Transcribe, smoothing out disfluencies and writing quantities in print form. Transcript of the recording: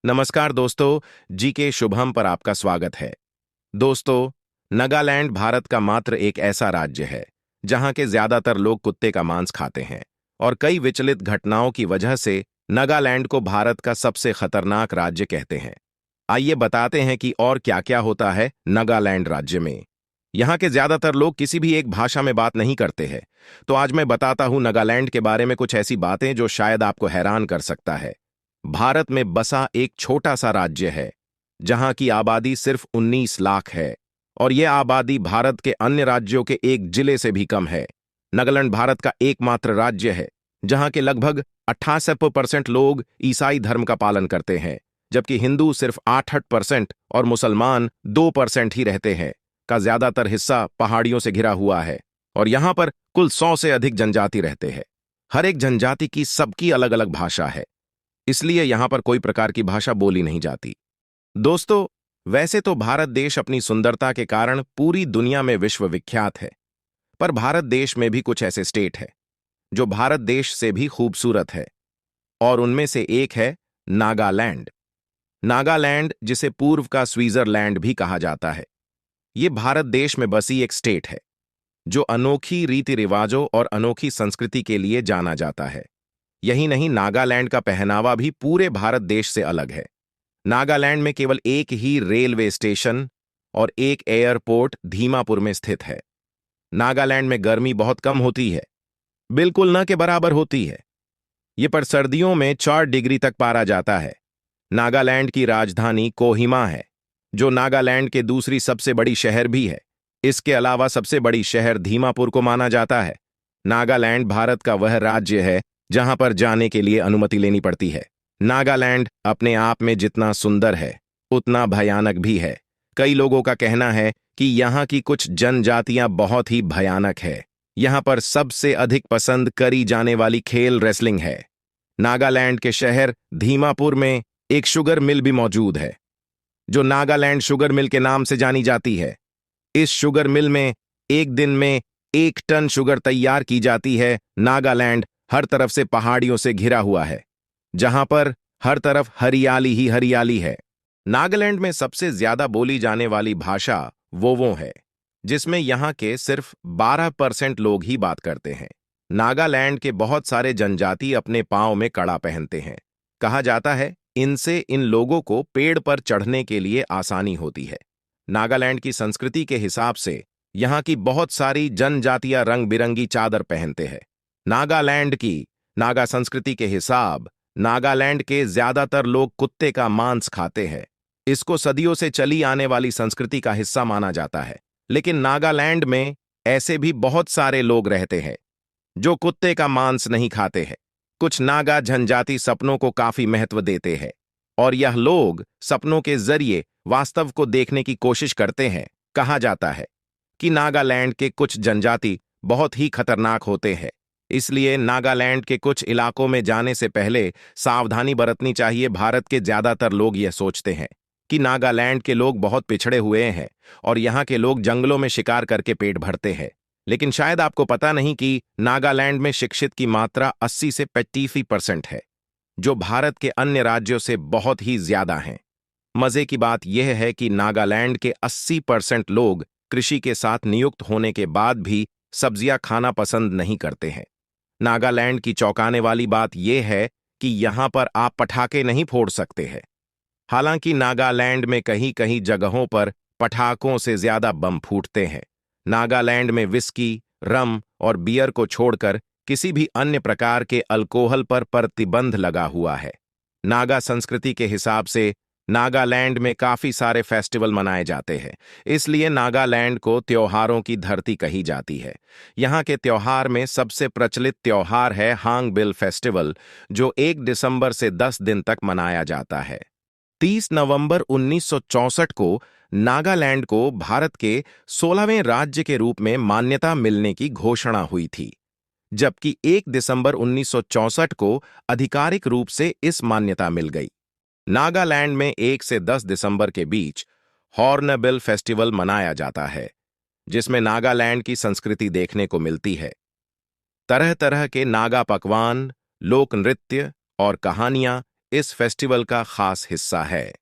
नमस्कार दोस्तों, जी के शुभम पर आपका स्वागत है। दोस्तों, नागालैंड भारत का मात्र एक ऐसा राज्य है जहां के ज्यादातर लोग कुत्ते का मांस खाते हैं और कई विचलित घटनाओं की वजह से नागालैंड को भारत का सबसे खतरनाक राज्य कहते हैं। आइए बताते हैं कि और क्या-क्या होता है नागालैंड राज्य में। यहाँ के ज्यादातर लोग किसी भी एक भाषा में बात नहीं करते हैं, तो आज मैं बताता हूँ नागालैंड के बारे में कुछ ऐसी बातें जो शायद आपको हैरान कर सकता है। भारत में बसा एक छोटा सा राज्य है जहां की आबादी सिर्फ 19 लाख है और यह आबादी भारत के अन्य राज्यों के एक जिले से भी कम है। नागालैंड भारत का एकमात्र राज्य है जहां के लगभग 88% लोग ईसाई धर्म का पालन करते हैं, जबकि हिंदू सिर्फ 8% और मुसलमान 2% ही रहते हैं। का ज्यादातर हिस्सा पहाड़ियों से घिरा हुआ है और यहां पर कुल 100 से अधिक जनजाति रहते हैं। हर एक जनजाति की सबकी अलग अलग भाषा है, इसलिए यहां पर कोई प्रकार की भाषा बोली नहीं जाती। दोस्तों, वैसे तो भारत देश अपनी सुंदरता के कारण पूरी दुनिया में विश्वविख्यात है, पर भारत देश में भी कुछ ऐसे स्टेट है जो भारत देश से भी खूबसूरत है और उनमें से एक है नागालैंड। नागालैंड, जिसे पूर्व का स्विट्जरलैंड भी कहा जाता है, ये भारत देश में बसी एक स्टेट है जो अनोखी रीति रिवाजों और अनोखी संस्कृति के लिए जाना जाता है। यही नहीं, नागालैंड का पहनावा भी पूरे भारत देश से अलग है। नागालैंड में केवल एक ही रेलवे स्टेशन और एक एयरपोर्ट दीमापुर में स्थित है। नागालैंड में गर्मी बहुत कम होती है, बिल्कुल न के बराबर होती है। ये पर सर्दियों में 4 डिग्री तक पारा जाता है। नागालैंड की राजधानी कोहिमा है, जो नागालैंड के दूसरी सबसे बड़ी शहर भी है। इसके अलावा सबसे बड़ी शहर दीमापुर को माना जाता है। नागालैंड भारत का वह राज्य है जहां पर जाने के लिए अनुमति लेनी पड़ती है। नागालैंड अपने आप में जितना सुंदर है उतना भयानक भी है। कई लोगों का कहना है कि यहाँ की कुछ जनजातियां बहुत ही भयानक है। यहाँ पर सबसे अधिक पसंद करी जाने वाली खेल रेसलिंग है। नागालैंड के शहर दीमापुर में एक शुगर मिल भी मौजूद है, जो नागालैंड शुगर मिल के नाम से जानी जाती है। इस शुगर मिल में एक दिन में 1 टन शुगर तैयार की जाती है। नागालैंड हर तरफ से पहाड़ियों से घिरा हुआ है, जहां पर हर तरफ हरियाली ही हरियाली है। नागालैंड में सबसे ज्यादा बोली जाने वाली भाषा वोवो है, जिसमें यहां के सिर्फ 12% लोग ही बात करते हैं। नागालैंड के बहुत सारे जनजाति अपने पांव में कड़ा पहनते हैं। कहा जाता है इनसे इन लोगों को पेड़ पर चढ़ने के लिए आसानी होती है। नागालैंड की संस्कृति के हिसाब से यहाँ की बहुत सारी जनजातियां रंग बिरंगी चादर पहनते हैं। नागालैंड की नागा संस्कृति के हिसाब नागालैंड के ज्यादातर लोग कुत्ते का मांस खाते हैं। इसको सदियों से चली आने वाली संस्कृति का हिस्सा माना जाता है। लेकिन नागालैंड में ऐसे भी बहुत सारे लोग रहते हैं जो कुत्ते का मांस नहीं खाते हैं। कुछ नागा जनजाति सपनों को काफी महत्व देते हैं और यह लोग सपनों के जरिए वास्तव को देखने की कोशिश करते हैं। कहा जाता है कि नागालैंड के कुछ जनजाति बहुत ही खतरनाक होते हैं, इसलिए नागालैंड के कुछ इलाकों में जाने से पहले सावधानी बरतनी चाहिए। भारत के ज्यादातर लोग यह सोचते हैं कि नागालैंड के लोग बहुत पिछड़े हुए हैं और यहाँ के लोग जंगलों में शिकार करके पेट भरते हैं, लेकिन शायद आपको पता नहीं कि नागालैंड में शिक्षित की मात्रा 80 से 85% है, जो भारत के अन्य राज्यों से बहुत ही ज्यादा है। मजे की बात यह है कि नागालैंड के 80% लोग कृषि के साथ नियुक्त होने के बाद भी सब्जियां खाना पसंद नहीं करते हैं। नागालैंड की चौंकाने वाली बात यह है कि यहां पर आप पटाखे नहीं फोड़ सकते हैं। हालांकि नागालैंड में कहीं कहीं जगहों पर पटाखों से ज्यादा बम फूटते हैं। नागालैंड में विस्की, रम और बियर को छोड़कर किसी भी अन्य प्रकार के अल्कोहल पर प्रतिबंध लगा हुआ है। नागा संस्कृति के हिसाब से नागालैंड में काफी सारे फेस्टिवल मनाए जाते हैं, इसलिए नागालैंड को त्योहारों की धरती कही जाती है। यहाँ के त्योहार में सबसे प्रचलित त्योहार है हांगबिल फेस्टिवल, जो 1 दिसंबर से 10 दिन तक मनाया जाता है। 30 नवंबर 1964 को नागालैंड को भारत के 16वें राज्य के रूप में मान्यता मिलने की घोषणा हुई थी, जबकि 1 दिसंबर 1964 को आधिकारिक रूप से इस मान्यता मिल गई। नागालैंड में 1 से 10 दिसंबर के बीच हॉर्नबिल फेस्टिवल मनाया जाता है, जिसमें नागालैंड की संस्कृति देखने को मिलती है। तरह तरह के नागा पकवान, लोक नृत्य और कहानियां इस फेस्टिवल का खास हिस्सा है।